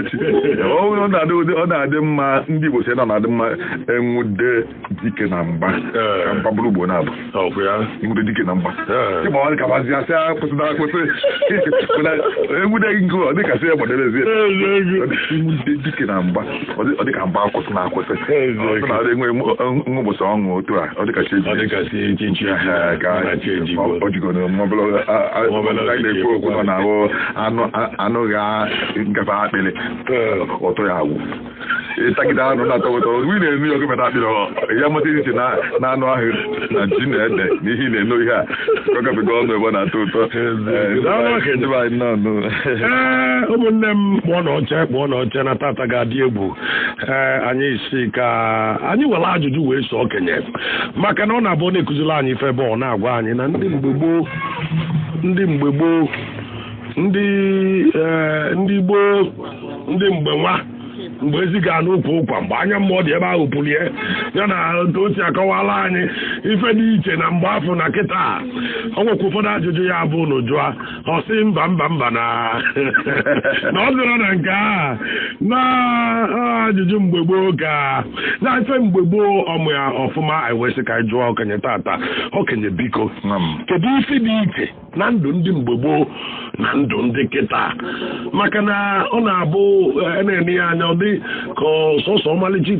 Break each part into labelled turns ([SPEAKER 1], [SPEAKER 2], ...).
[SPEAKER 1] echi ọ na-adị mma ndị Igbo si na na-adị mma enwude dike na mgba ka mgba bụrụ ugbo na-abụ enwude dike na mgba ịgbawa ka bazi asị akwụsịna akwụsị enwude gị nke ọ dịka sị egbadebezie enwude dike na mgba ọ dịka mgba akwụsị na akwụsị ọ na enwe nwụbụsị ọṅụ otu a ọ dịka cheji ọ jigoro na-ekwu okwu nọ n'ahụ anụ ga ngafe akpịrị ọtọ ya agwụ ịtagide anụ na-atọ ụtọ ị na-enu ya okemeta akpịrị ya mata iche na anụ ahụ na ji na ede na ihe na-eno ihe a ọ gafego ọnụ ebe ọ na-atọ ụtọ
[SPEAKER 2] ụmụnne m kpụọ n'oche na tata ga-adị egwu anyị si ka anyị were ajụjụ wee so okenye maka na ọ na-abụ na-ekuziri anyị ife ebe ọ na-agwa anyị na ndị mgbe gboo ndị mgbe nwa mgbe ezi ga n'ụkwa ụkwa mgbe anya mmụọ dị ebe ahụ pụlie ya na otu o si akọwala anyị ife dị iche na mgbe afọ na kịta ọ nwekwa ụfọdụ ajụjụ ya bụ n'ụjụa ọ sị mba na ọ zụrụ na nke a na ajụjụ mgbe gboo ka na ife mgbe gboo ọmụ ya ọfụma anyị wee sị ka anyị jụọ okenye tata okenye biko kedu ife dị iche na ndụ ndị mgbe gboo na ndụ ndị kịta maka na ọ na-abụ na-ene ya anya ọ dị ka ọsọsọ ọmalịcha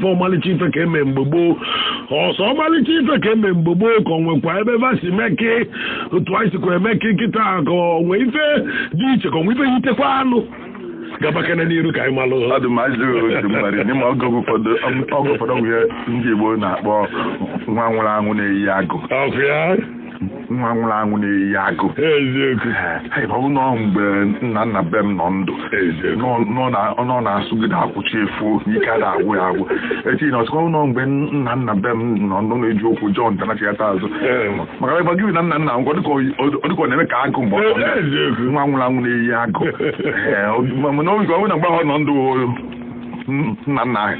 [SPEAKER 2] ife ka eme mgbe gboo ọsọ ọmalịcha ife ka eme mgbe gboo ka ọ nwekwa ebe vasi meke otu anyị sikwa emeke kịta ka ọ nwee ife dị iche ka ọ nwee ife yitekwa anụ gabakana n'iru ka anyị malụ n'ime oge ụfọdụ nwere ndị Igbo na-akpọ nwa nwụrụ anwụ na-eyi agụ nwa nwụrụ anwụ na-eyi agụ ọ bụ nọ mgbe nna be m nọ ndụ nọ na-asụgide akwụchi efu n'ike a na-agwụ ya agwụ echi na ọsịkwa nọ mgbe nna be m nọ ndụ na-eji okwu Jọn tanachigata azụ maka ebe gị na nna ọ dịka ọ na-eme ka agụ mgbe nwa nwụrụ anwụ na-eyi agụ mana oge ọ bụ na mgbe ahụ nọ ndụ nna ahụ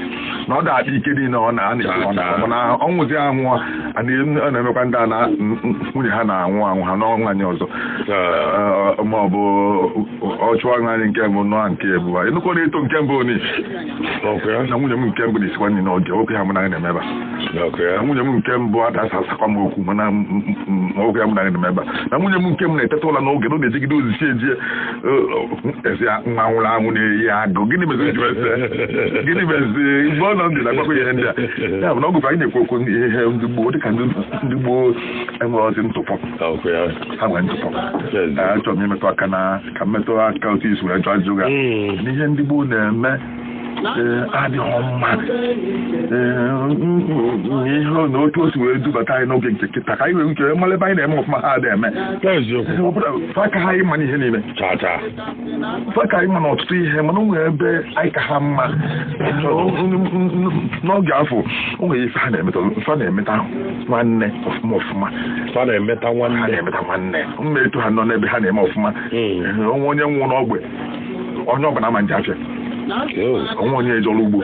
[SPEAKER 2] na ọ da-adị ike niile ọ na ọ nwụzi anwụ ọ na-emekwa ndị a na nwunye ha na-anwụ anwụ ha n'ọnwa anyị ọzọ ma ọ bụ ọ chụọ anyị nke mbụ nọọ nke ebu enukọ na-eto nke mbụ ni na nwunye m nke mbụ na-esikwa nri n'oge oke ha mụ naghị na-emeba na nwunye m nke mbụ adasa asakwa m okwu mana oge ha mụ naghị na-emeba na nwunye m nke m na-eteta ụla n'oge na ọ na-ejigide ozichi ejie ezi nwa nwụrụ anwụ na-eyi agụ gịnị mezi igbe ọ nọ ndị na-agbakọ ihe ndị a ya bụ na ọgụfụ anyị na-ekwu okwu ihe ndị gboo dịka ndị gboo enweghịzi ntụpọ ha nwere ntụpọ achọrọ m imetụ aka na ka mmetụ aka otu isi wee jụ ajụ ha n'ihe ndị gboo na-eme adịghị mma ihe na otu o si wee dubata anyị n'oge nke kịta ka anyị wee nke mara ebe anyị na-eme ọfụma ha dị eme fa ka anyị ma n'ihe niile fa ka anyị ma na ọtụtụ ihe mana o nwere ebe anyị ka ha mma n'oge afọ o nwere ife ha na-emeta nwanne ọfụma fa na-emeta
[SPEAKER 1] nwanne mma etu ha nọ n'ebe ha na-eme ọfụma onwe onye nwụrụ n'ogbe onye ọbụla ma nje afịa onwe onye eje ọrụ ugbo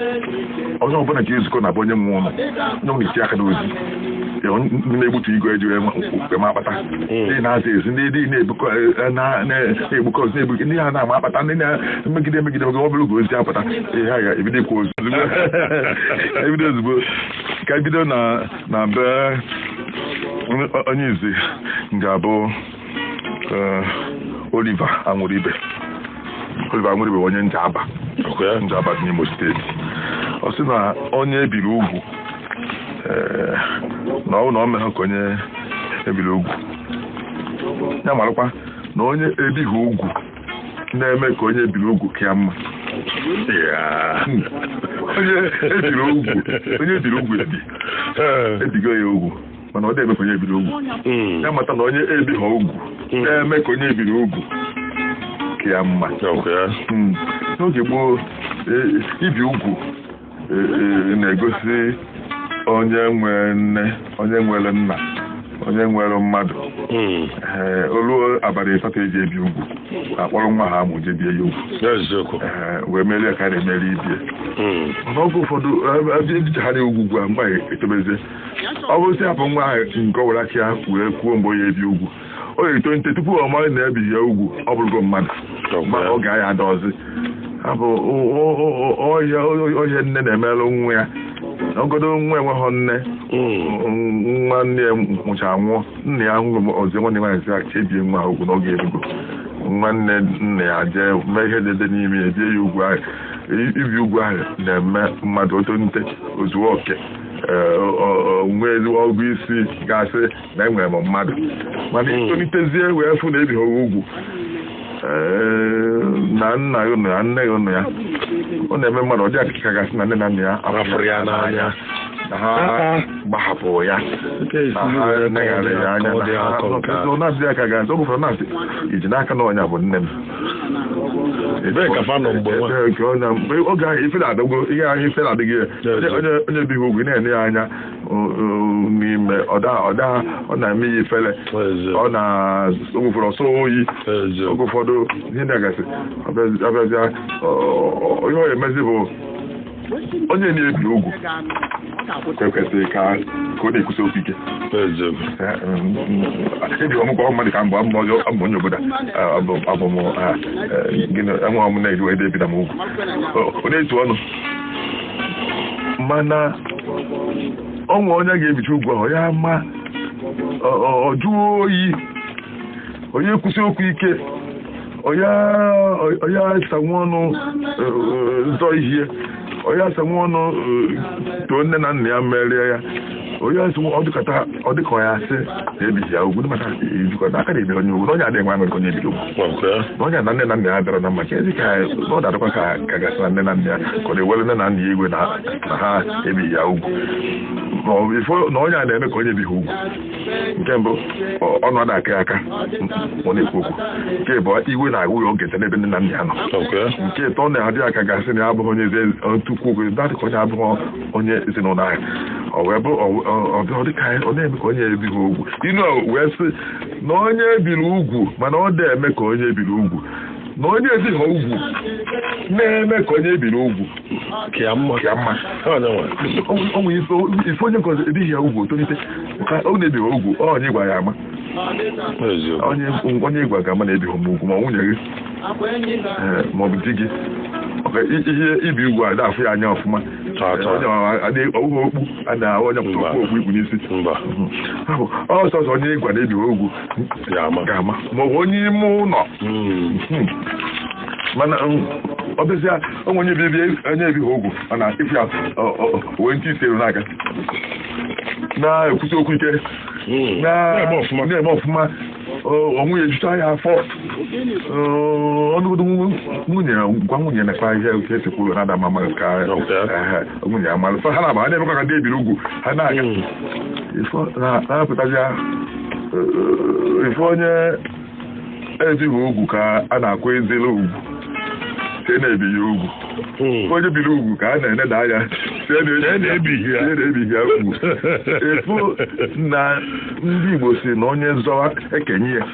[SPEAKER 1] onye ọbụla ka ezukọ na bụ onye nwe ụlọ onye na-eti aka n'ozi ndị na-egbutu igwe eji ma akpata ndị na-aza ezi ndị na-egbukọ ozi na-egbuke ndị ha na-ama akpata ndị na-emegide oge ọbụla oge ozi apụta ihe ha ga-ebido ikwu ozi ebido ozugbo ka ebido na be onye izi ga-abụ Oliver Anwuribe onye Njaba dị n'Imo steeti ọ sị na onye ebiri ugwu na ọ na o meghị ka onye ebiri ugwu ya marakwa na onye ebighị ugwu na-eme ka onye ebiri ugwu ka mma onye ebiri ugwu ebigo ya ugwu mana ọ dị-eme ka onye ebiri ugwu ya mata na onye ebighị ugwu na-eme ka onye ebiri ugwu ya mma n'oge gboo ibi ugwu na-egosi onye nwere nne onye nwere nna onye nwere mmadụ olu abalị ịsatọ eji ebi ugwu akpọrọ nwa ha amụ je bie ya ugwu wee merie ka a na-emeri ibie n'oge ụfọdụ ebichagharị ugwu ugwu a mgbe etobezie ọ bụrụ si hapụ nwa ahụ nke ọ were aka ya wee kwuo mgbe onye ebi ugwu o eto nte tupu ọ mara na ebighị ya ugwu ọ bụrụgo mmadụ ọ ga-ya adaọzi abụ ohe nne na-emelụ nwa ya ogodo nwa enweghị nne nwa nne ya nwụcha nwụọ nna ya ọzọ nwanne nwaanyị si chebie nwa ugwu n'oge erugo nwanne nna ya jee mee ihe dede n'ime ya bie ya ugwu ahụ ibi ugwu ahụ na-eme mmadụ otonite ozuo oke nwee ezigbo ọgụ isi gasị na enwere m mmadụ mana itonitezie wee fụ na ebighị ugwu na nna ya ụnụ ya nne ya ụnụ ya ọ na-eme mmadụ ọdị akịka gasị na nne na nna ya
[SPEAKER 2] afụrụ ya n'anya
[SPEAKER 1] na ha gbahapụ ya na ha negharị ya anya na-adịghị aka gasị ọ bụfara na-asị iji n'aka na ọnya bụ nne m oge ahụ ife na-adịgo ihe ahụ ife na-adịghị onye bighị ugwu na-ene ya anya n'ime ọ na-eme ya ifele ọ na-ogwụfọrọ ọsọ oyi oge ụfọdụ ihe na-agasị abịazịa ihe ọ emezi bụ onye na-ebi ugwu ekwesịrị ka ọ na-ekwusi okwu ike ebi ọmụkọ mmadụ ka mbụ onye obodo enwe ọmụ na-eri wee ebi na m ugwu ọ na-etu ọnụ mana ọnwa onye ga-ebicha ugwu ahụ ya ma ọ jụọ oyi onye kwụsị okwu ike onye sanwe ọnụ zọ ihe onye asanwe ọnụ too nne na nna ya merie ya onye ọ dịka ya asị na-ebighị ya ugwu maka ijikọta aka na-ebi onye ugwu na onye adịghị nwa nwere onye ebiri ugwu na onye na nne na nna ya bịara na maka ezi ka ọ dadịkwa ka gasị na nne na nna ya ka ọ na-ewere nne na nna ya igwe na ha ebighị ya ugwu na onye a na-eme ka onye ebighị ugwu nke mbụ ọnụ ada aka aka ọ na-ekwu okwu nke bụ iwe na-agwụ ya oge n'ebe nne na nna ya nọ nke ịtọ na-adị aka gasị na ya abụghị onye tukwu okwu dadịka onye abụghị onye ezinụlọ ahụ ọ wee bụ ọ dịka ọ na-eme ka onye ebighị ugwu inu wee sị na onye ebiri ugwu mana ọ na-eme ka onye ebiri ugwu na onye ebighị ugwu na-eme ka onye ebiri ugwu ka mma onwe ife onye nke ebighị ya ugwu tonite ka ọ na-ebighị ugwu onye gwa ya ama onye gwa ga ama na ebighị m ugwu ma nwunye gị maọbụ di gị ihe ibi ugwu a na-afụ ya anya ọfụma ọwụghị okpu a na-ahụ onye pụta okpu ikpu n'isi ọsọsọ onye ịgwa na ebighị ugwu ga-ama maọbụ onye ime ụlọ mana ọ bịazịa onwe onye ebighị ugwu ọ na-ifu ya wee ntị ise n'aka na-ekwusi okwu ike na-eme ọfụma onwe ya ejucha ya afọ ọnụgodo nwunye na-ekpa ihe nke esikwuru na adama ma ka nwunye ya malụ ha na-aba ha na-emekwa ka ndị ebiri ugwu ha na-aga na-apụtazịa ife onye ebighị ugwu ka a na-akwa ezela ugwu sie na-ebighị ugwu onye biri ugwu ka a na-eneda anya na-ebighị ya ugwu efu na ndị Igbo si na onye zọba ekenye ya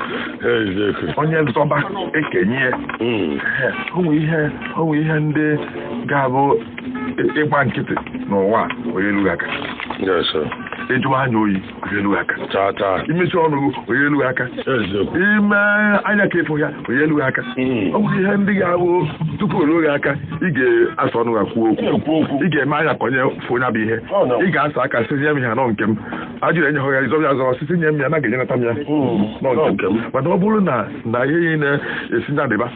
[SPEAKER 1] onye zọba ekenye ya onwe ihe ndị ga-abụ ịgba nkịtị n'ụwa onye elughị aka ịjụwa anya oyi onye elughị aka imechi ọnụ onye elughị aka ime anya ka ịfụ ya onye elughị aka ọ bụ ihe ndị ga-abụ tupu orughị aka ị ga-asa ọnụ kwuo okwu ị ga-eme anya ka onye fụ onye bụ ihe ị ga-asa aka sị nye m ya nọ nke m ajụrụ enye ya izọ ya azọ site nye m ya na ga-enyenata m ya nọ nke m mana ọ bụrụ na ihe ị na-esi nadịba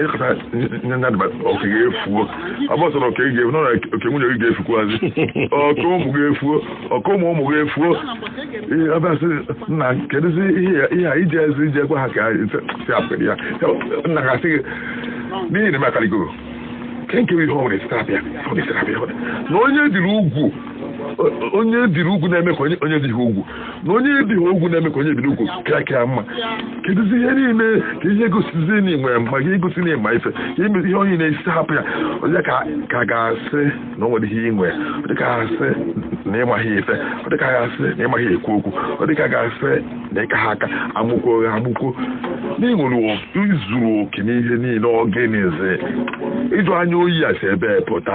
[SPEAKER 1] ịkọta nadịba oke ga-efuo ọ bụ sọrọ oke ga-efu nọ na oke nwunye gị ga-efukwazi oke ụmụ ga-efuo oke ụmụ ga-efuo abasị nna kedụzi ihe a ije ezi ije gwa ha ka si apụrụ ya nna ha sị gị n'ihi na mekarịgoro ke nke ihe ọnwere sitarapịa na onye dịrị ugwu na-eme ka onye dịghị ugwu na onye ebighị ugwu na-eme ka onye ebiri ugwu kịa mma kedụzi ihe niile ka ihe gosizi na nwere mma ihe gosi na ịma ife ihe onye na-esi hapụ ya onye ka ga-asị na o nwere ihe inwe ọ dịka ga-asị na ịmaghị ife ọ dịka ga-asị na ịmaghị ekwu okwu ọ dịka ga-asị na ịka ha aka amụkwo n'ịnwere izuru oke n'ihe niile ọ ga-eneze ịjụ anya oyi a si ebe pụta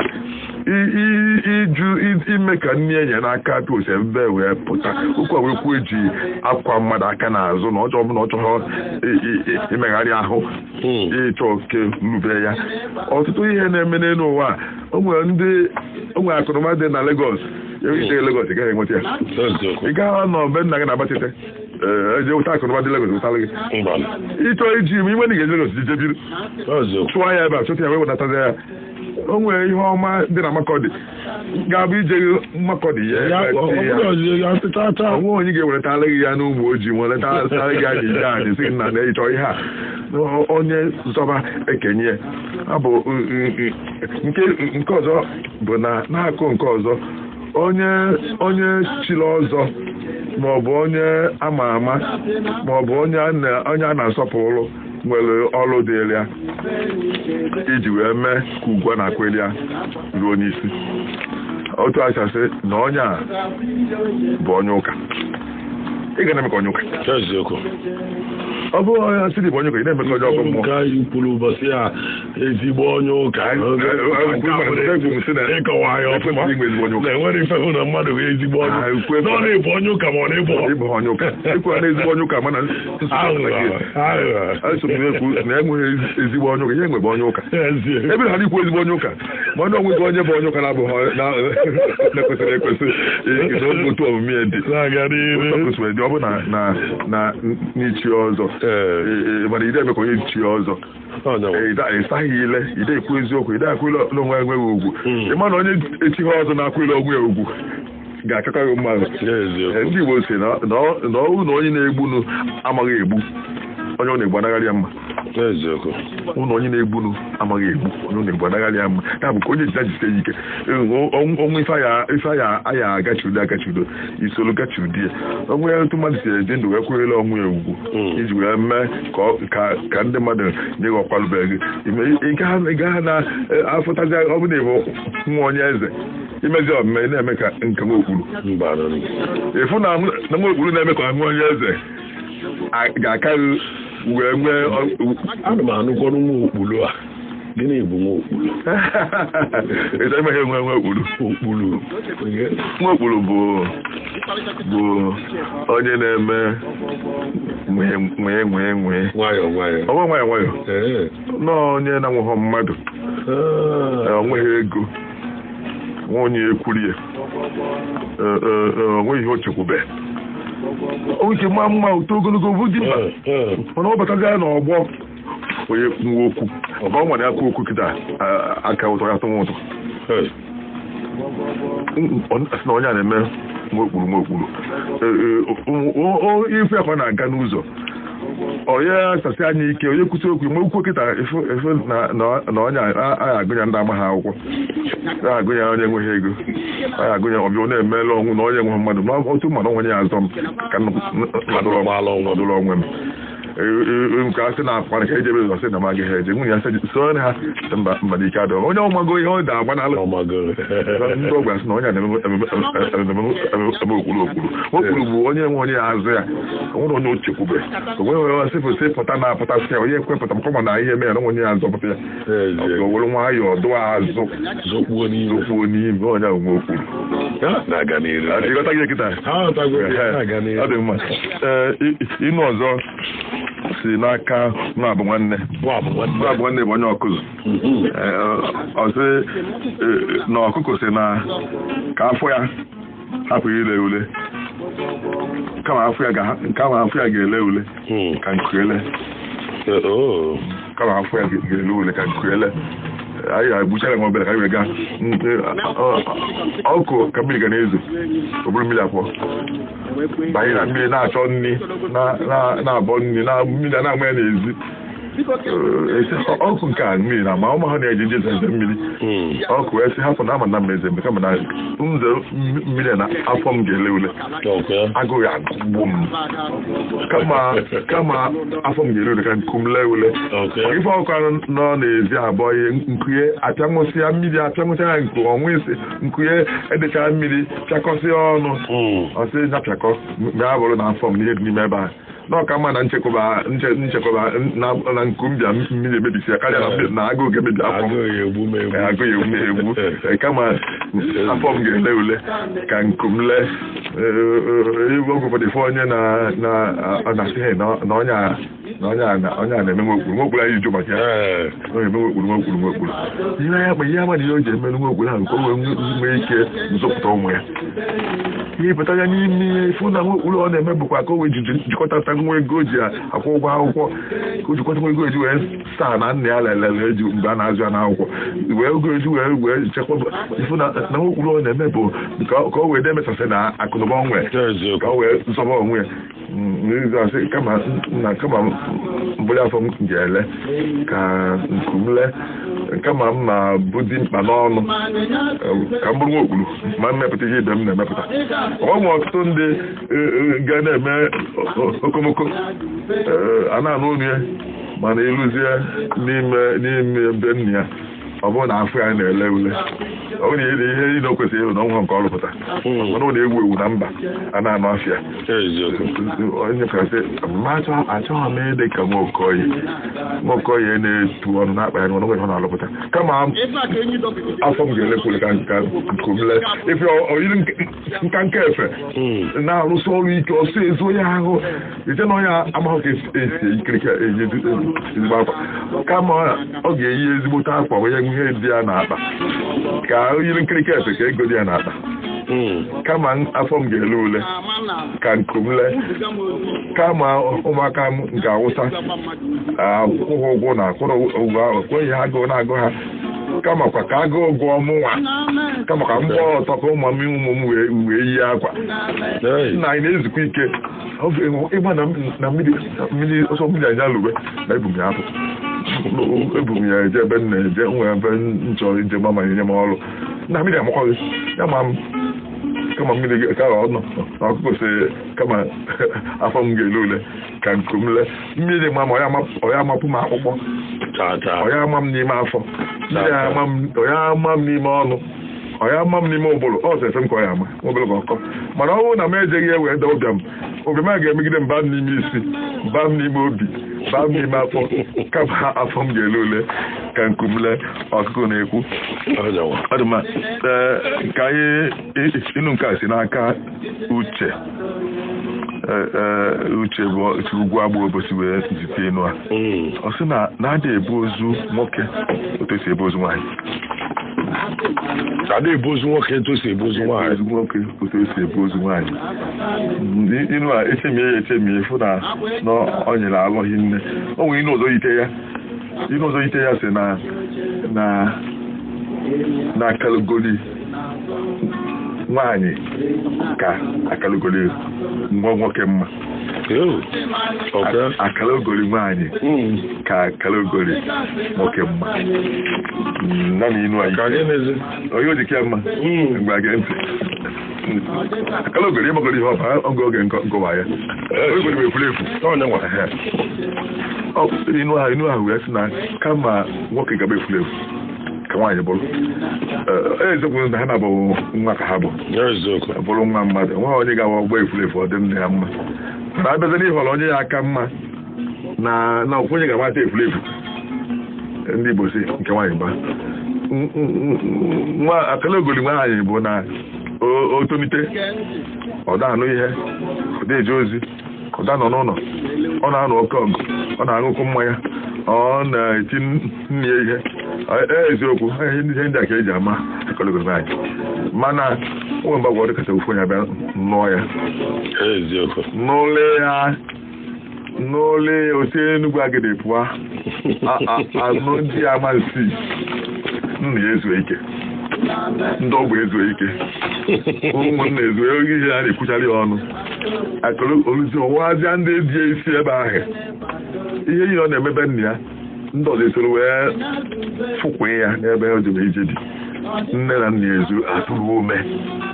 [SPEAKER 1] ime ka nne enye n'aka atụ ose ebe wee pụta ụkwa wee kwuo eji akwa mmadụ aka n'azụ na ọjọọ ọbụla ọ chọrọ imegharị ahụ ịchọ oke rube ya ọtụtụ ihe na-eme n'elu ụwa o nwere akụnụba dị na Lagos ije Lagos ị gaghị enweta ya ị gaghị nọ be nna gị na-agbachite eje ụta akụnụba dị Lagos ụtara gị ịchọ iji ime na ga-eje Lagos ije biri chụọ ya ebe a chọta ya wee wedatazi ya o nwere ihe ọma dị na Makọdị ga-abụ ije Makọdị ya onwe onye ga-eweretara gị ya n'ụmụ ojii weretara gị anya ije anyị sị nna na ịchọ ihe a onye zọba ekenye abụ nke ọzọ bụ na n'akụ nke ọzọ onye chiri ọzọ maọbụ onye ama ama maọbụ onye a na-asọpụrụ nwere ọrụ dịrị ya iji wee mee ka ugwu na-akweli ya ruo n'isi otu achasị na onye a bụ onye ụka ị ga na-eme ka onye ụka ọ bụrụ onye asị dị bụ onye ụka ị na-eme ka onye ọkụ mmụọ
[SPEAKER 2] ka ikwuru ụbọchị a ezigbo onye ụka ịkọwa ya ọfụma na-enwere ife hụ na mmadụ bụ ezigbo onye ụka nọ na-ebu onye ụka ma ọ na-ebu
[SPEAKER 1] onye ụka ịkwụ na ezigbo onye ụka mana asomekwu na enweghị ezigbo onye ụka ihe nwebe onye ụka ebe ha n'ikwu ezigbo onye ụka ma onye onwe gị onye bụ onye ụka na-abụghị na-ekwesịrị ekwesị otu omume ya dị kwesịrị dị ọ bụ na n'ichi ọzọ mana ide eme ka onye chi ọzọ ịsaghị ile ide ekwu eziokwu ide akwụ ile n'onwe enweghị ugwu ịma na onye echighị ọzọ na-akwụ ile onwe ya ugwu ga-akakarị mmadụ ndị Igbo si na ọrụ na onye na-egbunu amaghị egbu onye ọ na-egbu anagharị ya mma ụlọ onye na-egbunu amaghị egbu onye ọ na-egbu anagharị ya mma ya bụ ka onye jida jite ike onwe ife aya agachiudo isolu gachiudi ya onwe ya otu mmadụ si eje ndụ wee kwere onwe ya ugwu iji wee mee ka ndị mmadụ nye gị ọkwalụbeghị ị gaghị na afụtazi ọ bụ na ịbụ nwa onye eze imezi ọmụme na-eme ka nke nwaokpuru ịfụ na nwaokpuru na-eme ka nwa onye eze ga-akarị wee nwee
[SPEAKER 2] ana m anụkwọrọ nwa okpulu a gịnị bụ nwa okpulu
[SPEAKER 1] ịta imeghe nwa okpulu nwa okpulu bụ onye na-eme nwee nwayọ nọọ onye na-anwụghọ mmadụ onweghị ego nwa onye ekwurie onweghị ihe o chekwube oge ma mma ụtọ ogologo bụ dị mkpa mana ọ batazi ya n'ọgbọ onye nwa okwu ọba ọ nwere aka okwu kịta aka ụtọ ya tụnwa ụtọ sị na onye a na-eme nwokpuru ife akwa na-aga n'ụzọ onye sasị anya ike onye kwụsị okwu ma okwu kịta efe na onye agha agụnya ndị amaghị akwụkwọ agụnya onye enweghị ego anyị agụnya ọbịa na-emela ọnwụ na onye enweghị mmadụ ma otu mmadụ onwe ya azọ m ka nọdụrụ onwe m nke asị na-akpa ka ejebe ụzọ sị na m agaghị eje nwunye ya so ha mba n'ike adọ onye ọmago ihe ọ da-agba n'ala ndị ọgwa sị na onye a na-eme okpuru bụ onye nwe onye ya azụ ya nwere onye ochekwube onwe sịfụsị pụta na-apụtasị ya onye ekwepụta mkpọma na ihe mere na onye ya azọpụta ya o were nwayọọ dụọ azụ zokpuo n'ime onye ahụ nwe okpuru ịghọta gị kịta ọ dị mma ịnụ ọzọ si n'aka nwa-abụ nwanne bụ onye ọkụzụ ọsị na ọkụkọ si na ka afọ ya hapụ ile ule kama afọ ya ga-ele ule ka nkuele kama afọ ya ga-ele ule ka nkuele anyị agbuchara nwa obere ka anyị wega ọkụ ka mmiri ga na-ezo ọ bụrụ mmiri abụọ banye na mmiri na-achọ nri na-abọ nri na mmiri a na-ama ya n'ezi ọkụ nke a mmiri na ma ụmụ ha na-eji nje eze mmiri ọkụ wee sị hapụ na ama na mmeze mbe kama na nze mmiri na afọ m ga-ele ule agụghị agụgbu m kama afọ m ga-ele ule ka nku m lee ule ife ọkụ nọ n'ezi abụọ ihe nkuye apịanwụsịa mmiri apịanwụsịa ya nku ọnwa isi nkuye edechara mmiri pịakọsịa ọnụ ọsị ya pịakọ mgbe a bụrụ na afọ m n'ihe dị n'ime ebe a n'ọka mma na nchekwaba na nkumbịa mmiri emebisi ya karịa na agụụ ga-emebi afọ agụụ ya egbu kama afọ m ga-ele ule ka nkum lee ebe oge ụfọdụ ife onye na-asị na onye a na-eme nwokpuru anyị jụ maka ya onye eme nwokpuru ihe ama na ihe o ji eme nwokpuru ahụ nke o wee nwee ike nzọpụta ụmụ ya ihe pụta ya n'ime ihe ifu na nwokpuru ọ na-eme bụkwa ka o wee jikọtata nwa ego o ji akwụ ụgwọ akwụkwọ ka o jikọta nwa ego eji wee saa na nna ya lelele eji mgbe a na-azụ ya n'akwụkwọ wee ogo eji wee chekwaba ifu na nwokpuru ọ na-eme bụ ka o wee demesasị na akụnụba onwe ka o wee zọba onwe ya kama mbụli afọ m ga-ele ka nkum lee kama m na-bụ dị mkpa n'ọnụ ka m bụrụ nwokpuru ma mmepụta ihe ibe m na-emepụta ọ nwe ọtụtụ ndị ga na-eme okomoko a na-anụ onu ya mana ịlụzie n'ime ebe nna ya ọ bụrụ na afọ ya na-ele ule ọ bụrụ na ihe niile o kwesịrị ịhụ na ọnwa nke ọ rụpụta mana ọ na-ewu ewu na mba a na-anụ afịa onye kasị achọghị m ịdị ka nwokoye na-etu ọnụ na-akpa ya n'ọnụ nwere ọ na-alụpụta kama afọ m ga-elekwule ka nkomle ife oyiri nka efe na-arụsị ọrụ ike ọsọ ezu onye ahụ ite na onye amaghị ka esi ikirike eyi ezigbo akwa kama ọ ga-eyi ezigbote akwa onye ihe dị ya na-akpa ka o yiri nkirike efe ka ego dị ya na-akpa kama afọ m ga-ele ule ka nkum lee kama ụmụaka m ga-awụsa akwụkwọ ụgwọ na akwụrụ ụgwọ ahụ kweghị ha agụụ na-agụ ha kama kwa ka agụụ gụọ mụnwa kama ka m gbaa ọtọ ka ụmụ m wee yie akwa na anyị na-ezukọ ike ịgba na mmiri ọsọ mmiri anya lube na ebu m ya apụ ebu m ya eje ebe m na-eje nwere ebe m chọrọ ije gba ma nye m ọrụ na mmiri amakwaghị ya ma m kama mmiri ka ọnụ na ọkụkọ si kama afọ m ga-ele ule ka nkum lee mmiri ma ọ ya amapụ m akpụkpọ ọ ya ama m n'ime afọ ọ ya ama m n'ime ọnụ ọ ya ama m n'ime ụbụrụ ọ sọ efe m ka ọ ya ama obere ka ọkọ mana ọ bụrụ na m ejeghị ewe ede ụbịa m obi m ga-emegide mba m n'ime isi mba m n'ime obi mba m n'ime afọ kama afọ m ga-ele ule ka nkum lee ọkụkọ na-ekwu ọ dị mma ka anyị ịnụ nke a si n'aka uche bụ ugwu agba obosi wee zite ịnụ a ọ sị na adị ebu ozu nwoke otu esi ebu ozu nwaanyị
[SPEAKER 2] ada ebu ozu nwoke etu esi ebu ozu nwaanyị
[SPEAKER 1] otu esi ebu ozu nwaanyị ịnụ a echemie fụ na ọ nyere alụghị nne o nwere ịnụ ọzọ yite ya si na akalugoli nwaanyị ka akalugoli nwa nwoke mma akalugoli nwaanyị ka akalugoli nwoke mma naanị inu anyị onye ojike mma mgbe a ga-ntị akalugoli ịmagoro ihe ọba oge nkọwa ya ogori bụ efulefu inu ahụ wee sị na kama nwoke gaba efulefu ka nwaanyị bụrụ eziokwu na ha na-abụ nwa ka ha bụ bụrụ nwa mmadụ nwa onye ga-awa ọgbọ efulefu ọ dị nne ya mma mana abịazi n'ịhọrọ onye ya aka mma na onye ga-amata efulefu ndị Igbo si nke nwaanyị ba nwa akalogoli nwaanyị bụ na o tonite ọ da-anụ ihe ọ da-eje ozi ọ da nọ n'ụlọ ọ na-anụ oke ọgụ ọ na-aṅụkwu mmanya ọ na-eti nne ya ihe eziokwu ihe ndị a ka eji ama akalogoli nwaanyị mana onwe mgbagwa ọdị kacha ofu onye abịa nụọ ya n'ole osi Enugwu agịdị pụọ anụ ndị amansi nna ya ezuo ike ndị ọgwụ ezuo ike ụmụnna ezuo oge ihe a na-ekwuchara ya ọnụ oluzi ọwazịa ndị die isi ebe ahụ ihe ihe ọ na-emebe nna ya ndị ọzọ esoro wee fụkwe ya n'ebe o jebe ije dị nne na nna ezu atụrụ ume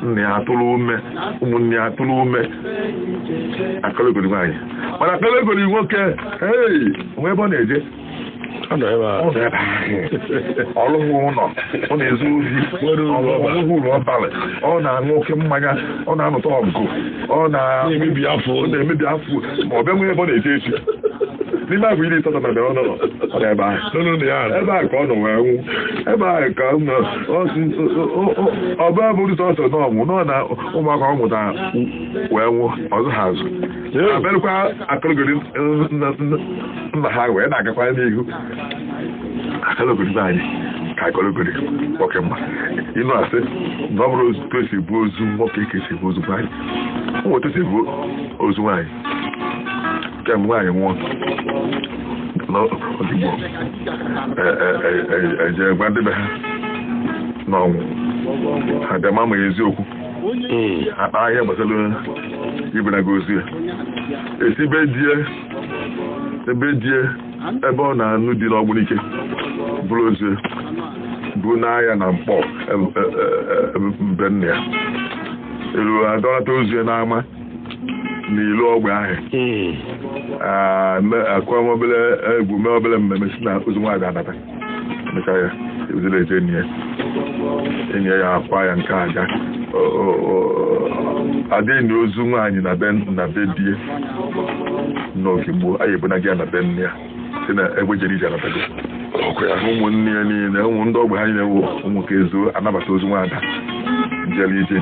[SPEAKER 1] nna ya atụrụ ume ụmụnne ya atụrụ ume akalogoli nwaanyị mana akalogoli nwoke onwe ebe ọ na-eje
[SPEAKER 2] ọ nọ ebe ahụ
[SPEAKER 1] ọlụghị ụlọ ọ na-ezu ozi ọlụghị ụlọ ọbalị ọ na-aṅụ oke mmanya ọ na-anụta ọgụ ọ na-emebi afọ ma ọ bịa nwee ebe ọ na-eje echi n'ime afọ 18 na bịa ọ nọ ebe ahụ ka ọ nọ wee nwụ ebe ahụ ka ọ bụ abụrụ sọsọ n'ọnwụ nọ na ụmụaka ọ mụtara wee nwụ ọzọ ha azụ abịarụkwa akọlọgori nna ha wee na-agakwa n'ihu akọlọgori be anyị ka akọlọgori nwoke mma ịnụ asị na ọ bụrụ otu esi bụ ozu nwoke ka esi bụ ozu nwaanyị otu esi bụ ozu nwaanyị kemgbe nwaanyị nwụọ n'odigbo eje gwa ndị be ha n'ọnwụ ha bịa ma eziokwu akpa ihe gbasara ibunaga ozu ya esi ebe die ebe ọ na-anụ dị n'ọgbunike bụrụ ozu bụ n'ahịa na mkpọ mbe nna ya elu adọlata ozu ya n'ama n'ilu ọgwụ ahụ akụọ obere egwu mee obere mmemme si na ozu nwaanyị anata mechaa ya ezere eje enyi ya akwa ya nke aja adịghị na ozu nwaanyị na be die n'ogigbo anyị ebunaghị ya na be nne ya si na egbe jere ije anatago ụmụnne ya niile ụmụ ndị ọgbe ha niile wụ ụmụ ka ezo anabata ozu nwaada jere ije dị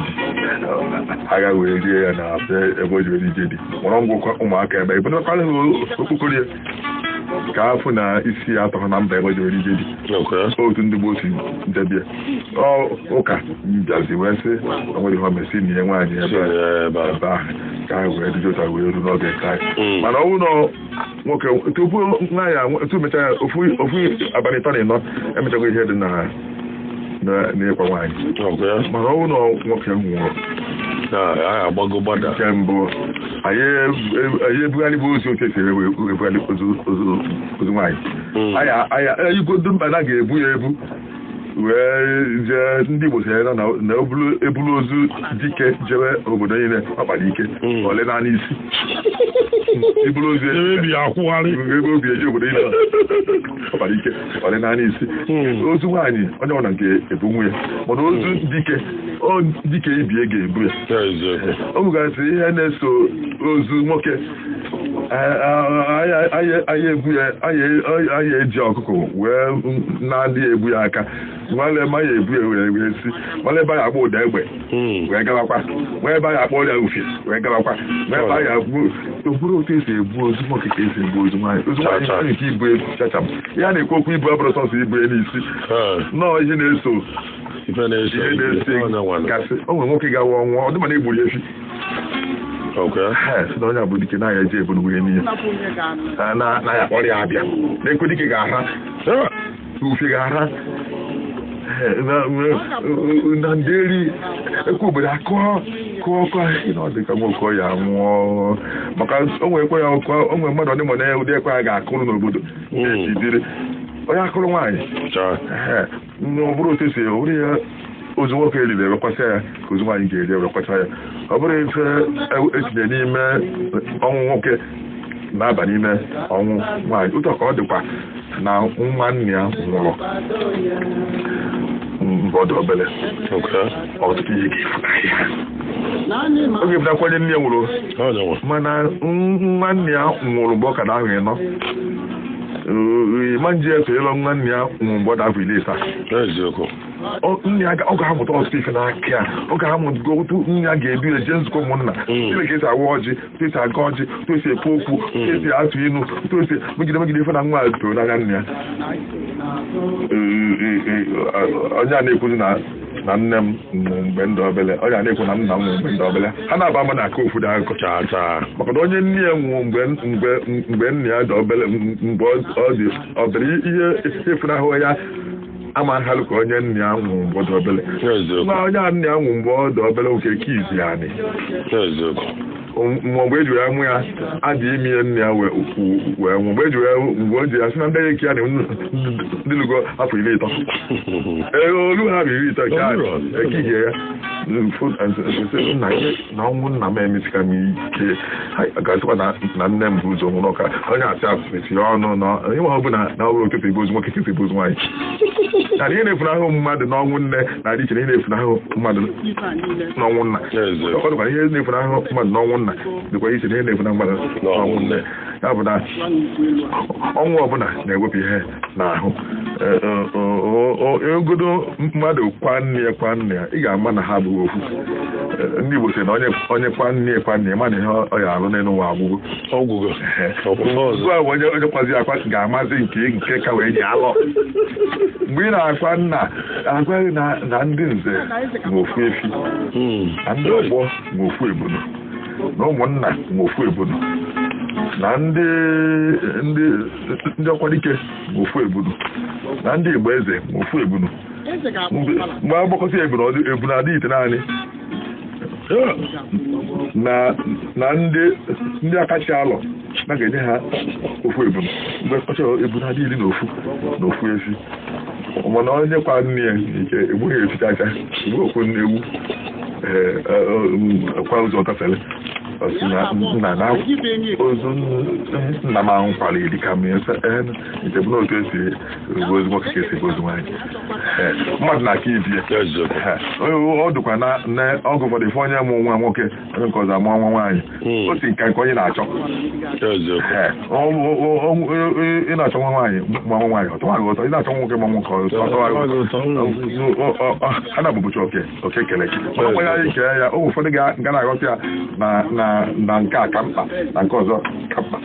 [SPEAKER 1] agha wee rie ya na ebe o jere ije dị mụrụ ngwụkwa ụmụaka ebe ebunakwala okpukoro ya ka afọ na isi ya atọ na mba ebe o jere ije dị otu ndị gboo si ndebie ụka bịazi wee sị onwere ihe omesi na ihe nwaanyị ebe ahụ ka ahụ wee dịjota wee ru n'oge nke anyị mana ọnwụ nọ nwoke tupu nwaanyị etu mecha ya ofu abalị 3 emechago ihe dị n'ịkwa nwaanyị mana ọnwụ nọ nwoke nwụrụ nke mbụ anyị ebugharị bụ ozi otu esi ebugharị ozu nwaanyị anyị igodo mba na ga-ebu ya ebu wee jee ndị Igbo sịrị na ebulu ozu dike jewe obodo niile ọkpara ike ole naanị isi ibulu ozu ebe obi eji obodo niile ọkpara ike ole naanị isi ozu nwaanyị onye ọbụla nke ebu nwunye mana ozu dike ibie ga-ebu ya o nwegasị ihe na-eso ozu nwoke anyị ebu ya anyị eji ọkụkọ wee na-adịghị ebu ya aka nwale ebe anyị ebu ya were si nwale ebe anyị akpọ ụda egbe wee gawakwa nwee ebe anyị akpọ ọrịa ufie wee gawakwa nwee ebe anyị akpụ okpuru otu esi ebu ozu nwoke ka esi ebu ozu nwaanyị nke ibu chacham ya na-ekwu okwu ibu abụrụ sọsọ ibu ya n'isi nọọ ihe na-eso gasị o nwere nwoke gawa ọnwụọ ọ dị mana egburu efi si na onye abụ dike na-aya eje eburu nwunye niile na-aya ọrịa abịa na-ekwe dike ga-aha ufe ga-aha na ndị eri ekwe obodo akụọ dịka nwoke ya nwụọ maka onwe ekwe ya onwe mmadụ ndị mọ na ụdị ekwe ya ga-akụrụ n'obodo ejidere onye akụrụ nwaanyị ọ bụrụ otu esi ewere ya ozu nwoke eriri ewekwasị ya ka ozu nwaanyị ga-eri ewekwasị ya ọ bụrụ ife etinye n'ime ọnwụ nwoke na-aba n'ime ọnwụ nwaanyị otu ka ọ dịkwa na nwanne ya nwụrụ mgbe ọ dị obere ọtụtụ ihe ga-efu oge bụtakwanye nne ya nwụrụ mana nwanne ya nwụrụ mgbe ọ ka na-ahụ ịnọ ma nji esonyela nwanne ya nwụrụ mgbe ọ dị afọ 17 nne ya ọ ga-amụta ọtụtụ ife n'aka ya ọ ga-amụta otu nne ya ga-edu eje nzukọ ụmụnna ile ka esi awa ọjị otu esi aga ọjị otu esi ekwu okwu otu esi atụ inu otu esi megide ife na nwa toro n'anya nne ya onye a na-ekwuzi na nne m mgbe ndị obele onye a na-ekwu na nna m mgbe ndị obele ha na-aba ama na aka ofu dị akụkọ maka na onye nne ya nwụrụ mgbe nne ya dị obele mgbe ọ dị obere ihe efunahụ ya ama nhalụ ka onye nne ya nwụrụ mgbe ọ dị obele nwa onye a nne ya nwụrụ mgbe ọ dị obele oke ka izi ya mgbe eji wee mụ ya adị ime ihe nne ya wee nwụ mgbe eji wee mgbe o ji ya sị na ndị eke ya na ndị lugo afọ 13 olu ha bụ 13 nke a ekige ya na ọnwụ nna m emesika m ike ga-asịkwa na nne m bụ ụzọ nwụrụ ọka onye asị asịsị ọnụ na ịnwe ọ bụla na ọbụrụ okete ebozu nwoke kete ebozu nwaanyị na ihe na-efunahụ mmadụ n'ọnwụ nne na-adị iche na ihe na-efunahụ mmadụ n'ọnwụ nna ọ dịkwa ihe na-efunahụ mmadụ n'ọnwụ nna dịkwa iche na ihe na-efunahụ mmadụ n'ọnwụ nne ya bụ na ọnwụ ọbụla na-ewepụ ihe n'ahụ egodo mmadụ kwa nne ya ị ga-ama na ha abụghị ofu ndị Igbo sị na onye kwa nne ya mana ihe ọ ya alụ n'elu ụwa ọgwụgwọ ugbu a onye kwazi akwa ga-amazi nke ka wee nye alọ mgbe ị na-akwa nna agwaghị na ndị nze nwe ofu efi na ndị ọgbọ nwe ofu ebunu na ụmụnna nwe ofu ebunu na ndị ọkwadike nwe ofu ebunu na ndị Igbo eze nwe ofu ebunu mgbe agbakọta ebunu adị ite naanị na ndị akacha alọ na ga-enye ha ofu ebunu mgbe ọcha ebunu adị iri na ofu efi mana onye kwa nne ya ike egbughị efichacha egbu okwu ewu kwa ụzọ tafele ozu nna m ahụ kwara iri ka m nchebụ na otu esi egbu ozu nwoke ka esi egbu ozu nwaanyị mmadụ na-aka ibi ọ dịkwa na ọgụ ụfọdụ ife onye mụ nwa nwoke onye nke ọzọ amụọ nwa nwaanyị o si nke onye na-achọ ị na-achọ nwa nwaanyị ma nwa nwaanyị ọtọwaghị ụtọ ị na-achọ nwoke ma nwoke ha na-abụbụcha oke kele onye anyị kee ya o ụfọdụ ga na-aghọta ya na nke a ka mkpa na nke ọzọ ka mkpa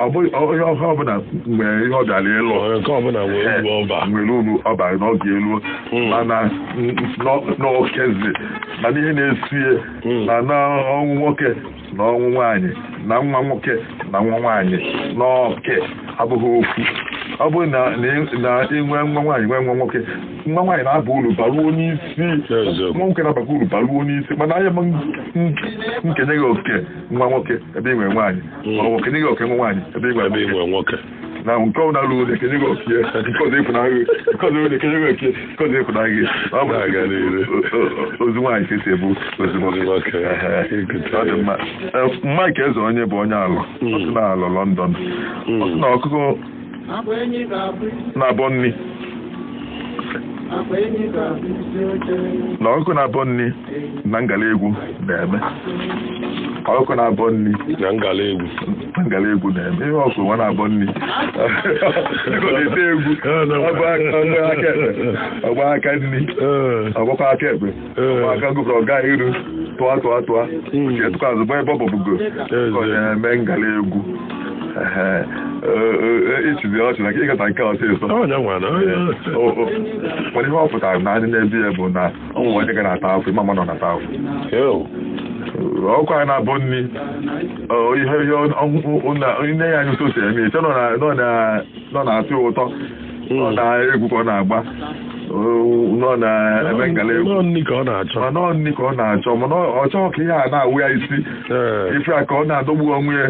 [SPEAKER 1] onye ọha ọbụla mgbe ihe ọ bịara ịlụ nwere uru ọba na ọ ga-elu mana n'okezi na n'ihe na-esie na ọnwụ nwoke na ọnwụ nwaanyị na nwa nwoke na nwa nwaanyị n'oke abụghị ofu ọ bụrụ na inwe nwa nwaanyị nwee nwa nwoke nwa nwaanyị na-aba uru baruo n'isi nwa nwoke na-abakwa uru baruo n'isi mana anya m nkenye gị oke nwa nwoke ebe ị nwere nwaanyị ma ọ bụ kenye gị oke nwa nwaanyị ebe ị nwere nwoke na nke ọ na-alụ ụlọ ekenye gị oke nke ọzọ efunahụ nke ọzọ ụlọ ekenye gị oke nke ọzọ efunahụ gị ọ bụ ozu nwaanyị ka esi ebu ozu nwoke ọ dị mma Mike Eze onye bụ onye alụ ọsị na alụ London ọsị na ọkụkọ na-abọ nni na ọkụkọ na-abọ nni na ngala egwu na-eme ọkụkọ na-abọ nni na ngala egwu na-eme ihe ọkụ nwa na-abọ nni na-ete egwu ọgba aka nni ọgbakwa aka ekpe ọgba aka gụkọ ọga iru tụa uche tụkwa azụgba ebe ọ bọbụgo ọ na-eme ngala egwu ichizi ọchị na ịgata nke ọsịsọ mana ihe ọ pụtara na anyị na-ebi ya bụ na ọnwụ onye ga na-ata afọ ịma nọ na-ata afọ ọkụ anyị na-abụ nri ihe nne ya anyị ụtọ si eme iche nọ na-atụ ụtọ nọ na-egwu ka ọ na-agba nọ na-eme ngala egwu nọ nri ka ọ na-achọ mana ọ chọghị ka ihe a na-awụ ya isi ife a ka ọ na-adọgbu onwe ya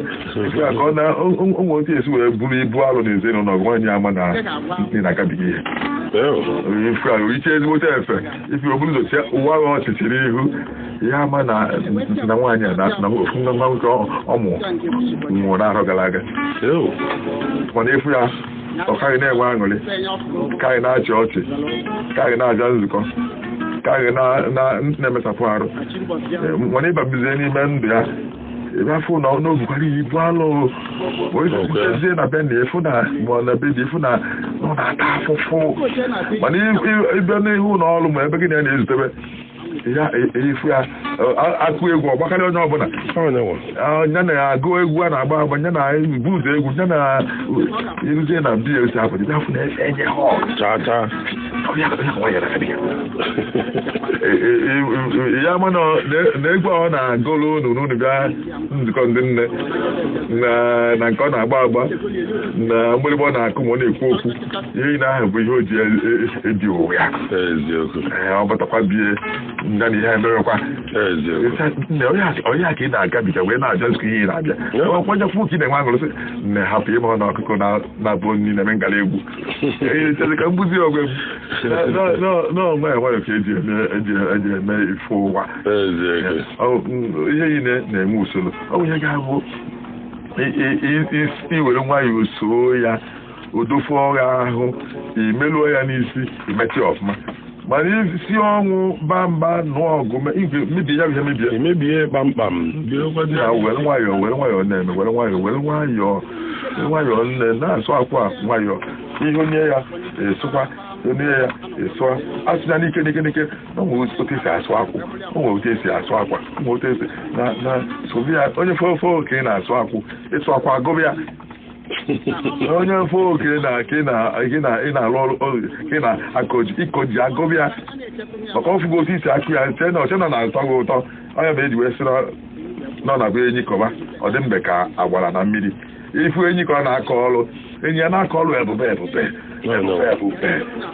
[SPEAKER 1] ife a ka ọ na-onwe otu esi wee buru ibu alụ na ezinụlọ nwaanyị ama na ndị na-agabighị ihe ife a iche ezigbote efe ife oburu zochi ụwa ahụ ọchịchịrị ihu ihe ama na nwaanyị a na ofu nwa nwoke ọmụ nwụrụ n'arọ gara aga mana efu ya ọ kaghị na-enwe aṅụrị kaghị na-achị ọchị kaghị na-aja nzukọ kaghị na-emesapụ arụ mana ịbabizie n'ime ndụ ya ebe afọ na n'obukwara ibu alụ ezie na be na efu na ma na be dị efu na ọ na-ata afụfụ mana ịbịa n'ihu na ọrụ ma ebe gị na-ezutebe ya efu ya akụ egwu ọgbakarị onye ọbụla ya na agụ egwu a na-agba agba ya na ibu ụzọ egwu ya na iruzie na biya esi afọ dị afọ na-enye ha ya mana na egwu ọ na-agụlụ n'unu bịa nzukọ ndị nne na nke ọ na-agba agba na mgbịrịgba ọ na-akụ ma ọ na-ekwu okwu ihe na ahụ bụ ihe o ji ebi ụwa ya ọ batakwa bie nga na ihe emerekwa onye ka ị na-agabiga wee na-aja nzukọ ihe ị na-abịa ọkwanye fụ ka ị na-enwe aṅụrị sị nne hapụ ịma ọ na ọkụkọ na-abụ nri na-eme ngala egwu chere ka mgbuzi ọgwụ n'ọnwa ya nwayọ ka eji eme ife ụwa ihe niile na-eme usoro ọ bụ ihe ga-abụ iwere nwayọ soo ya odofe ọrịa ahụ imeluo ya n'isi imeti ọfụma mana isi ọnwụ bamba nụọ ọgụ mebie ya ihe mebie kpamkpam were nwayọọ na-eme were nwayọọ nne na-asụ akwa nwayọọ ihe onye ya esụkwa onye ya esụa asụnya n'ike na onwe otu esi asụ akwụ onwe otu esi asụ akwa onwe otu esi na sobi ya onye fọfọ ka ị na-asụ akwụ ịsụ akwa agụbụ ya onye mfe oke ị na-alụ ọrụ ị na-akọji ịkọji agụbịa maka ọfụgo otu isi akụ ya che na ọche nọ na-atọ gị ụtọ onye bụ eji wee sịrị nọ na be enyi kọba ọ dị mgbe ka agwara na mmiri ifu enyi ka ọ na-akọ ọrụ enyi ya na-akọ ọrụ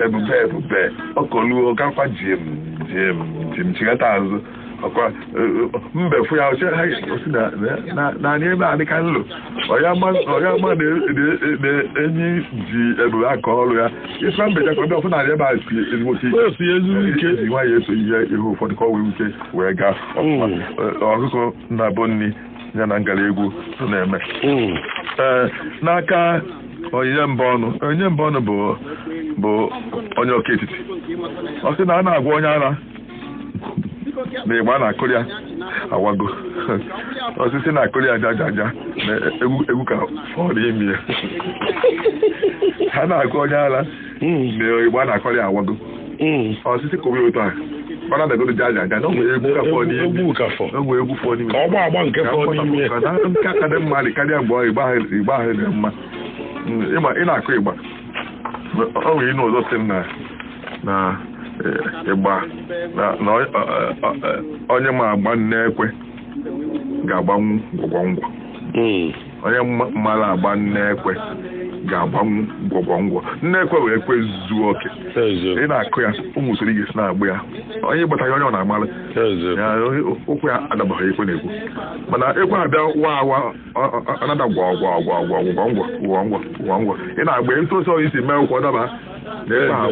[SPEAKER 1] ebube ọkọluo gakwa jim chigata azụ ọkwa mbefu ya oche na anyị ebe adịka nlo ọya ma na enyi ji ebube aka ọrụ ya ịsụa mbeja ka ọ bịa ọfụ na ebe a ezigbote ike nwaanyị eso ihe ụfọdụ ka ọ wee ike wee gaa ọkụkọ na bụ nri ya na ngara egwu na-eme n'aka onyinye mba ọnụ bụ onye ọka etiti ọ sị na a na-agwa onye ara na ịgba na-akụrụ ya awago osisi na-akụrụ ya aja na egwu ka fọrọ imi ya ha na-akụ onye ara na ịgba na-akụrụ ya awago osisi kụrụ ụtọ a mana dagodo jaja na onwe egwu ka fọ n'ime onwe egwu fọ n'ime
[SPEAKER 2] ọgba agba nke fọ n'ime
[SPEAKER 1] nke aka dị mma dị karịa mgbe ịgba ahụ dị mma ị na-akụ ịgba o nwere ịnụ ụzọ sị m na ịgba na onye ma agba nne-ekwe ga-agbanwu gwọgwọngwọ onye mara agba nne-ekwe ga-agbanwu gwọgwọngwọ nne-ekwe wee ekwe zuo oke ị na-akụ ya ụmụ usoro ị ga-esi na-agba ya onye gbataghị onye ọ na-amara ụkwụ ya adabaghị ekwe na-ekwu mana ekwe abịa wa anada gwọgwọngwọ ị na-agba ntụsọ isi mee ụkwụ daba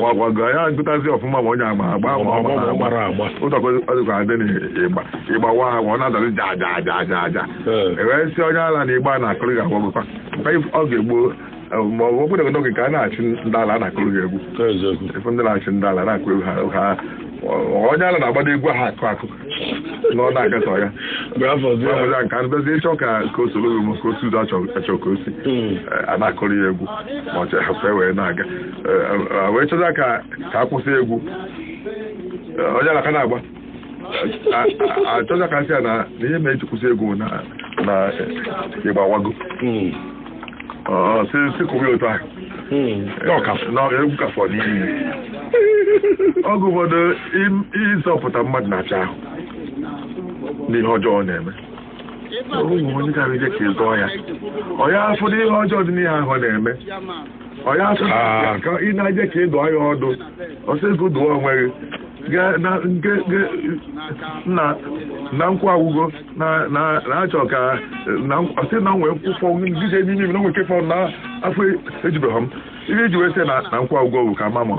[SPEAKER 1] agwago ya ngụtazi ọfụma ma onye agba ụtọkọdịkwa adị n'ịgba wa ha ọ na-adazi jaja ewee si onye ala na ịgba na-akụrụ gị agwagokwa ọ ga-egbo ma ọ bụ okpere n'oge ka a na-achị ndị ala na-akụrụ gị egwu efu ndị na-achị ndị ala na-akụ egwu ha onye ala na-agbado egwu ha akụ na ọ na-agatọ ya nke a bezi ịchọ ka o soro gị ka otu ụzọ achọ ka o si a na-akụrụ ya egwu ma ọ chọrọ wee na-aga wee chọta ka a kwụsị egwu onye ala ka na-agba achọta ka nsị ya na ihe ma eji kwụsị egwu na ịgba wago si kụrụ otu ahụ egwu ka fọ n'iyi ọgụ ụfọdụ ịzọpụta mmadụ na-acha ahụ n'ihe ọjọọ na-eme onye gara ije ka ịzọ ya ọya afọ n'ihe ọjọọ dị n'ihe ahụ na-eme ọya afọ ka ị na-eje ka ịdụọ ya ọdụ ọsịgo dụọ onwe gị na nkwa agwụgo na-achọ ka ọsị na nwee nkwụfọ gije n'ime ime na nweke fọ na afọ ejibeghị m ihe iji wee sị na nkwa agwụgo bụ ka ma ma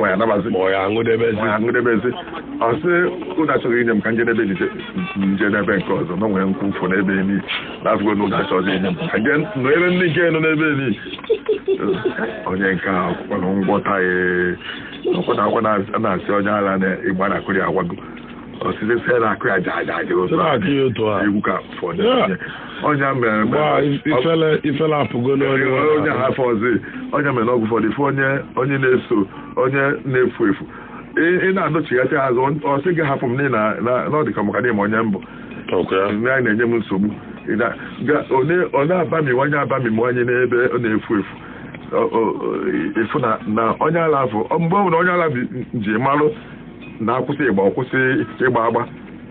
[SPEAKER 1] ya nabazi ma ya aṅụdebezi ọsị ụda achọghị inye m ka njedebe njedebe nke ọzọ na nwee nkwụfọ n'ebe eni na afụgo na ụda achọghị inye m ka nọ ebe ndị nke nọ n'ebe eni onye nke akwụkwọ ngwọta ọkwa na-asị onye ala na-ịgba na-akụrụ ya agwago osisi se na-akụ ya jaja egwu ka fọ onye mere
[SPEAKER 2] ifele apụgo
[SPEAKER 1] onye afọ ọzọ onye mere n'ọgwụ ụfọdụ ife onye na-eso onye na-efu efu ị na-adọchighachi azụ ọsị gị hapụ m n'ihi na ọ dịka maka n'ime onye mbụ anyị na-enye m nsogbu ọ na-abami onye abami m onye n'ebe ọ na-efu efu efu na onye ala afọ mgbe ọ bụ na onye ala ji marụ na-akwụsị ịgba ọkwụsị ịgba agba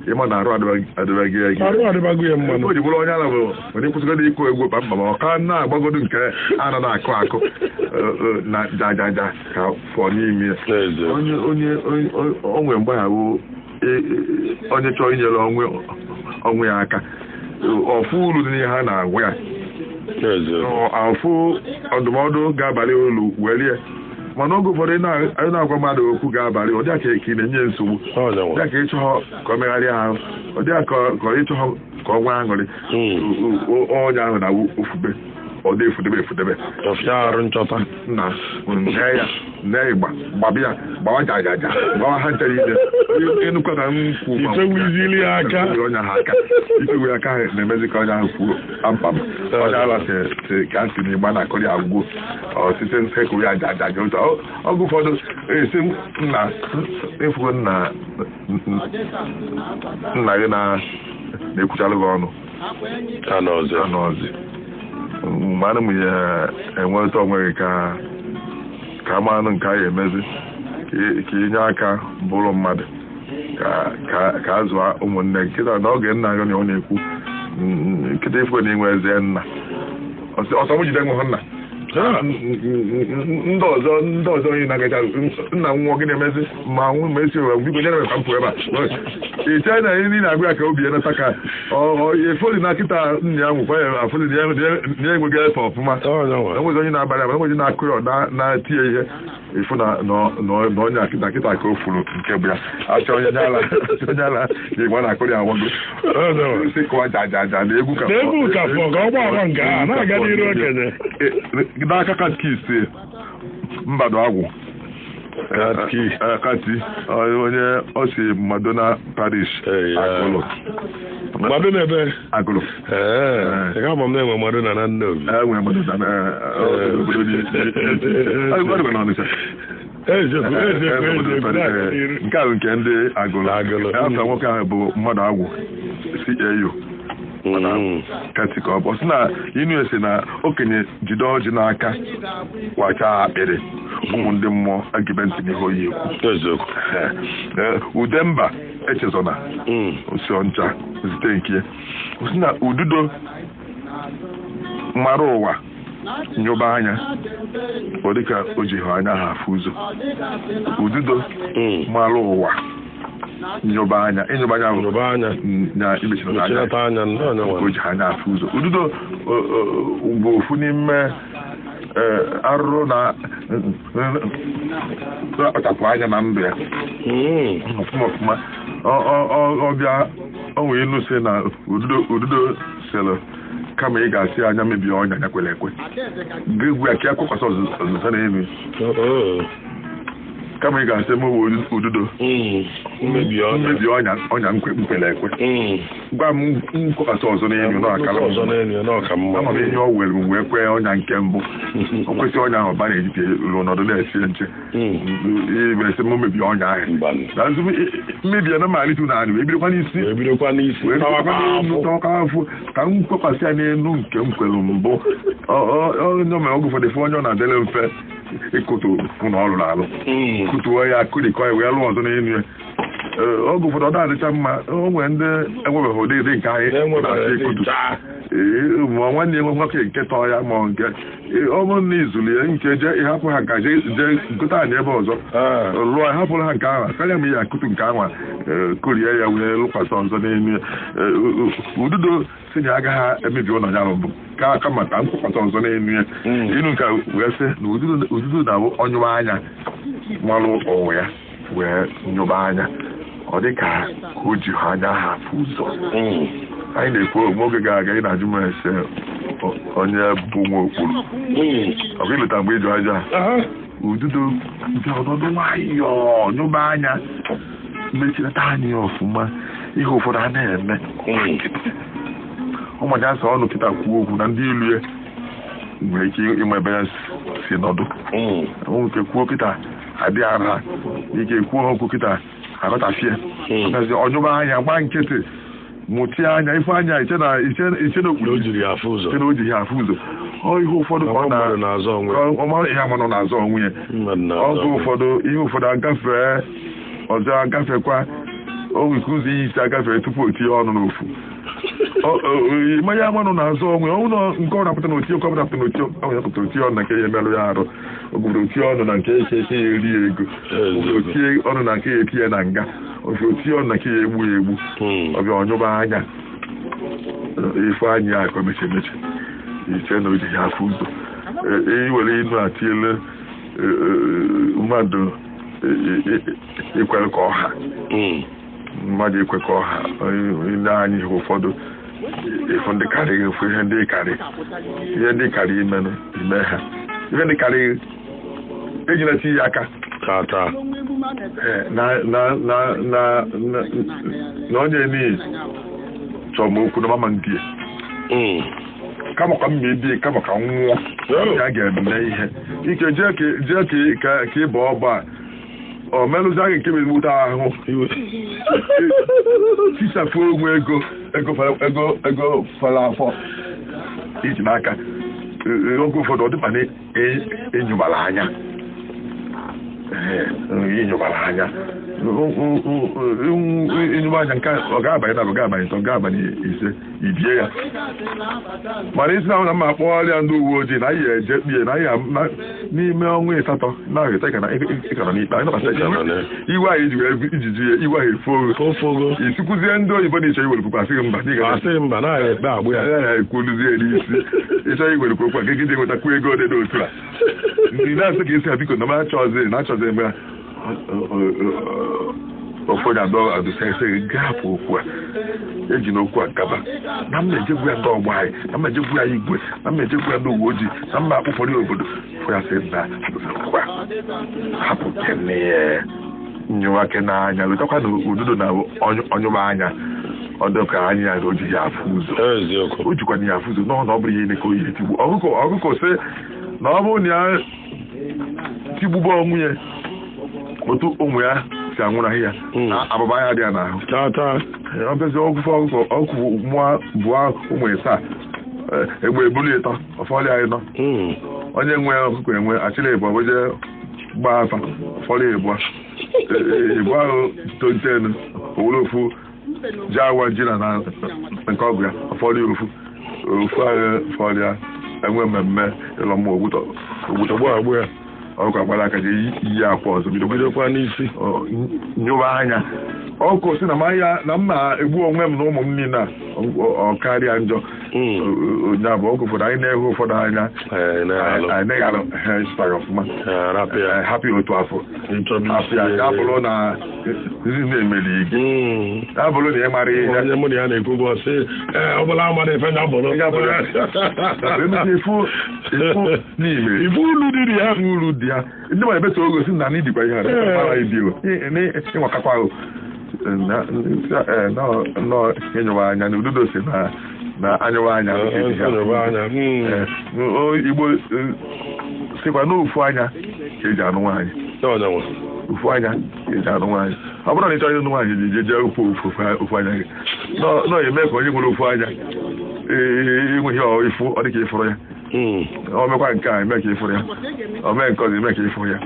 [SPEAKER 1] ịma na arụ adịbaghị ya mmanụ o ji bụrụ onye ala bụ onye kwụsịgodo ịkụ egwu kpamkpa ma ọ ka na-agbagodo nke a na na-akụ na jajaja ka fọ n'ime ya onye o nwere mgbagharụ onye chọrọ inyere onwe ya aka ọfụ uru dị n'ihe ha na-agwa ya afụ ndụmọdụ ga-abalị olu welie mana oge ụfọdụ anyị na-agwa mmadụ okwu ga-abalị ọ dịa ka ị na-enye nsogbu dịa ka ịchọghọ ka ọ megharịa ahụ ọ dịa ka ịchọghọ ka ọ nwa aṅụrị onye ahụ na ofube ọ dị efudebe
[SPEAKER 2] arụ nchọta
[SPEAKER 1] nna nne ịgba gbabịa gbawa jajaja gbawa ha nchara ije ịnụkwata nkwụ
[SPEAKER 2] ifewizili aka
[SPEAKER 1] onye ahụ aka ifewe aka ahụ na-emezi ka onye ahụ kwuo ampam onye ala si ka ntị na ịgba na akọrị agwụgwọ site nsekwu ya jajaja ụtọ ọgụ ụfọdụ esi nna efugo nna gị na-ekwuchalụ gị ọnụ anọzi mgbe anụ m ya enweta onwe gị ka amanụ nke a ya emezi ka inye aka bụrụ mmadụ ka a zụọ ụmụnne nkịta na oge nna gị na ọ na-ekwu nkịta ifo na inwe eze nna ọsọ m jide nwe nna ndị ọzọ onye na-agacha nna nwụọ gị na-emezi ma nwụ ma esi owe biko nyere mekwa mpụ ebe a iche na ihe niile agwa ya ka obi ya nata ka efoli na nkịta nna ya nwụkwa ya afoli na ya enweghị efe ọfụma enwezi onye na-abalị aba enwezi na-akụ ya na-etinye ihe efu na onye akịta nkịta ka o furu nke bụ ya achọ onye ala ga-egwa na akụrị awago si kụwa jajaja na egwu ka n'aka katkis mbado agwụ kati onye o si Madonna Parish agụlụ
[SPEAKER 2] Madonna ebe
[SPEAKER 1] agụlụ
[SPEAKER 2] ka ma m na-enwe Madonna na Nnobi
[SPEAKER 1] enwe Madonna na obodo dị nke ahụ nke ndị agụlụ afọ nwoke ahụ bụ mmadụ agwụ si eyo kati ka ọ bụ sị na inu ese na okenye jide ọjị n'aka wacha akpịrị ụmụ ndị mmụọ agịbe ntị n'ihe oyi ekwu Udemba echezona osioncha zite nke sị na ududo mara ụwa nyoba anya ọ dịka o ji hụ anya ha afụ ụzọ ududo mara ụwa nyoba anya na imechilata anya o ji anya afụ ụzọ ududo bụ ofu n'ime arụrụ na ọchapụ anya na ndụ ya ọfụma ọbịa onwe inu si na ududo sịrị kama ị ga-asị anya mebie ọnya ya kwere ekwe ga-egwu ya ka ya kwụkwasị ọzụza na elu kama ị ga-asị mụwe ududo mmebi ọnya mkwere ekwe gwa m nkwụkwasị ọzọ n'elu ama m ihe ọ were wee kwee ọnya nke mbụ o kwesị ọnya ahụ ba na-ejite ruo n'ọdụ na-esi nche ibesi m mmebi ọnya ahụ mmebi ya na malite na anụ ebirokwa n'isi tọwaka afụ ka m kwekwasị ya n'elu nke m kwere mbụ onye mere oge ụfọdụ onye ọ na-adịle mfe ịkụtụ ụlọ ọrụ na-alụ kụtuo ya kụrikọ ya wee lụọ ọzọ n'elu ya oge ụfọdụ ọ na-adịcha mma o nwere ndị enwebeghị ụdị nke anyị na-asị ịkụtụ ma nwanne enwe nwoke nke tọọ ya ma nke ọ bụrụ na izuli ya nke ịhapụ ha nka jee gote anyị ebe ọzọ lụọ hapụrụ ha nke ahụ karịa ma ihe akụtụ nke ahụ korie ya wee lụkwasị ọzọ n'elu ya ududo si na agaghị emebi ụlọ ya mbụ ka maka nkwụkwasị ọzọ n'elu ya inu nka wee sị na ududo na-abụ ọnyụba anya malụ onwe ya wee nyụba anya ọ dị ka o ji ha anya ha afụ ụzọ anyị na-ekwu oge ga-aga ị na-ajụ m ese onye bụ nwa okpuru ọ bụ ileta mgbe ịjụ aja ududo dị ọnọdụ nwayọọ nyụba anya mechilata anyị ọfụma ihe ụfọdụ a na-eme ụmụnya sọ ọnụ kịta kwuo okwu na ndị ilu ya nwere ike ịma ebe ya si nọdụ nke kwuo kịta adị ara ike kwuo okwu kịta aghọtafie ọnyụba anya gba nkịtị mụtie anya ife anya iche na okpuru o ji ya afụ ụzọ ihe ụfọdụ ka ọmara ihe amanụ na-azọ onwe ya ọgụ ụfọdụ ihe ụfọdụ agafee ọzọ agafekwa onwe ụzọ ihe isi agafee tupu o tinye ọnụ n'ofu mmanya amanụ na-azọ onwe ọnwụ nke ọ napụta n'oti ọkọ napụta n'oti ọpụta oti ọnụ na nke ya emerụ ya arụ obodo otie ọnụ na nke eke ya eri ego otie ọnụ na nke ya eti ya na nga otie ọna ka ya egbu egbu ọbịa ọnyụba anya ife anya akọ mechi iche na oji ya afọ ụzọ iwere inu atiele mmadụ ikwere ka ọha mmadụ ikwe ka ọha ile anyị ụfọdụ ịfụ ndị karịghị ofu ihe ndị karịghị ime ha ihe ndị karịghị ejila tinye aka na onye niile chọrọ m okwu na mama ndị kama ka m mebie kama ka nwụọ ya ga-eme ihe ike jee ka ịba ọgba o melụzi anyị nke mezigbote ahụ tisafu onwe ego fara afọ iji n'aka oge ụfọdụ ọ dịkwa na enyụbara anya inyụba anya nke ọ ga-abanye na ọ ga-abanye ọ ga-abanye ise ibie ya mana isi na mma akpọgharịa ndị uwe ojii na anyị eje kpie na anyị n'ime ọnwa ịsatọ na-ahụta ịkara n'ikpe anyị nabata iwe anyị ji wee ijiji ya iwe anyị efogo isikwuzie ndị oyibo na ịchọ iwerukwu asịghị mba ekwuluzie n'isi ịchọ iwerukwu okwu a ka gị enwetakwu ego dị n'otu a ndị na-asị ka isi ha biko na na-achọzi eme ụfọdụ adụsịsị gapụ okwu a eji n'okwu a gaba na mma ejegwu ya ndị ọgbọ anyị na mma ejegwu ya igwe na mma ejegwu ya ndị uwe ojii na mma akpụfọdụ obodo fụ ya sị na hapụ nyụwake n'anya wetakwa na ududo na ọnyụba anya ọdụka anya ya na o ji ya afụ ụzọ o jikwana ya afụ ụzọ n'ọ na ọ bụrụ ihe na-eke oyi etigbu ọgụkọ sị na ọ bụrụ na ya tigbuba onwe ya otu ụmụ ya si anwụrahị ya abụba ya dị ya n'ahụ ọbịazi ọkụ mụọ bụọ ụmụ ịsaa egbe ebulu ịtọ ọfọlị anyị nọ onye nwe ọkụkọ enwe achịla ịbụ ọbụje gbaa afa ọfọlị ịbụ ahụ tolitenu owere ofu ji awa ji na nke ọgụ ya ọfọlị ofu ahụ fọlị ya enwe mmemme ịlọ mma ogbutọgbu agbu ya ọkụ agbara aka ji iyi akwa ọzọ bidokwa n'isi nyụba anya ọkụ si na mma egbu onwe m na ụmụ m niile a ọkarịa njọ onye bụ ọkụ ụfọdụ anyị na-ehe ụfọdụ anya anyị na-eghalụ ha ịsụtara ọfụma hapụ otu afọ ya bụrụ na nzi na-emeli gị ya bụrụ na ị mara ihe onye mụ na ya na-ekwu bụ sị ọbụla amara efe ya bụrụ ifu ulu dị ya ndị mara ebeta ogo si na n'idikwa ihe ara ibi ịnwakakwa ahụ nọ ịnyụwa anya na ududo si na anyụwa anya igbo sikwa n'ofu anya ka eji anụ nwaanyị ofu anya ka eji anụ nwaanyị ọ bụrụ na ị chọrọ ịnụ nwaanyị ji jee ofu anya gị nọ eme ka onye nwere ofu anya enweghị ifu ọ dị ka ịfụrụ ya o mekwa nke a eme ka ịfụrụ ya o mee nke ọzọ eme ka ịfụrụ ya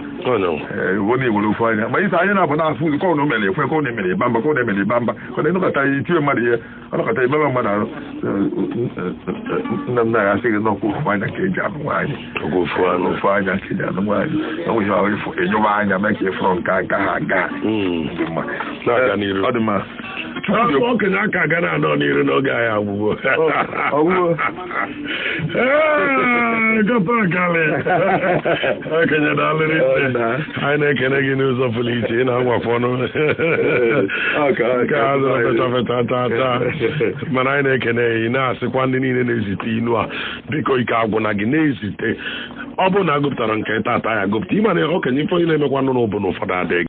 [SPEAKER 1] bụ na iwere ofu anya ma isi anya na-abụ na-afụ ụzọ kọọ na omere ekwe kọọ na emere ịba mba kọọ na emere ịba mba kọ na ịnọkọta ya itinye mmadụ ihe ọ nọkọta imebe mmadụ arụ nna m na-aghasị gị n'ọkwa ofu anya ka eji anụ nwaanyị ofu anya ka eji anụ nwaanyị enweghị ọrụ ịfụ enyụba anya mee ka ịfụrụ nke aka ha aga ọ dị mma
[SPEAKER 2] okenye aka ga na-anọ n'iru n'oge anyị agwụgwọ okenye daalụrị anyị na-ekene gị n'ụzọ pụrụ iche ị na-anwakwa ọnụ nke a zụrụ feta tata mana anyị na-ekene ya ị na-asịkwa ndị niile na-ezite inu a biko ike agwụ na gị na-ezite ọ bụrụ na agụpụtara nke tata ya agụpụta ịma na okenye ife onye na-emekwa nụ n'ụbụ na ụfọdụ adịghị